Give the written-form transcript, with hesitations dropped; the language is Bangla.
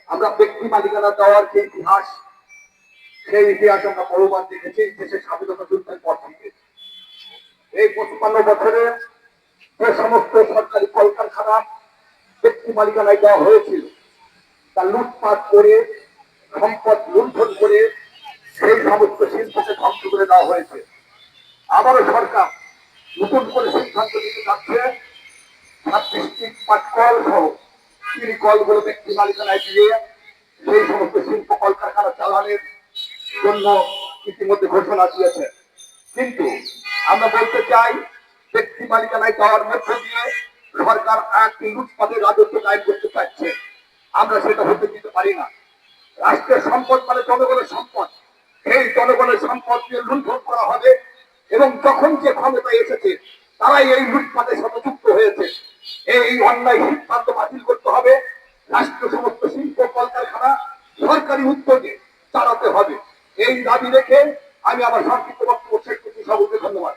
আমরা ব্যক্তি মালিকানা দেওয়ার যে ইতিহাস, সেই ইতিহাস আমরা বহুবার দেখেছি দেশের স্বাধীনতা যুদ্ধের পর থেকে। এই 55 বছরে যে সমস্ত সরকারি কলকারখানা ব্যক্তি মালিকানায় দেওয়া হয়েছিল, তা লুটপাট করে, সম্পদ লুণ্ঠন করে সেই সমস্ত শিল্পকে ধ্বংস করে দেওয়া হয়েছে। আবারও সরকার নতুন করে সিদ্ধান্ত নিতে যাচ্ছে 26টি পাটকল সহ চিনি কলগুলো ব্যক্তি মালিকানায় দিয়ে সেই সমস্ত শিল্প কলকারখানা চালানোর জন্য ইতিমধ্যে ঘোষণা দিয়েছে। কিন্তু আমরা বলতে চাই, ব্যক্তি মালিকানায় দেওয়ার মধ্য দিয়ে সরকার একটি লুটপাটের রাজত্ব কায়েম করতে চাচ্ছে। আমরা সেটা হতে দিতে পারি না। রাষ্ট্রের সম্পদ মানে জনগণের সম্পদ, সেই জনগণের সম্পদ দিয়ে লুণ্ঠন করা হবে এবং যখন যে ক্ষমতায় এসেছে তারাই এই লুটপাটের সাথে যুক্ত হয়েছে। এই অন্যায় সিদ্ধান্ত বাতিল করতে হবে। রাষ্ট্র সমস্ত শিল্প কলকারখানা সরকারি উদ্যোগে চালাতে হবে। এই দাবি রেখে আমি আমার সংক্ষিপ্ত বক্তব্য শেষ করছি। সকলকে ধন্যবাদ।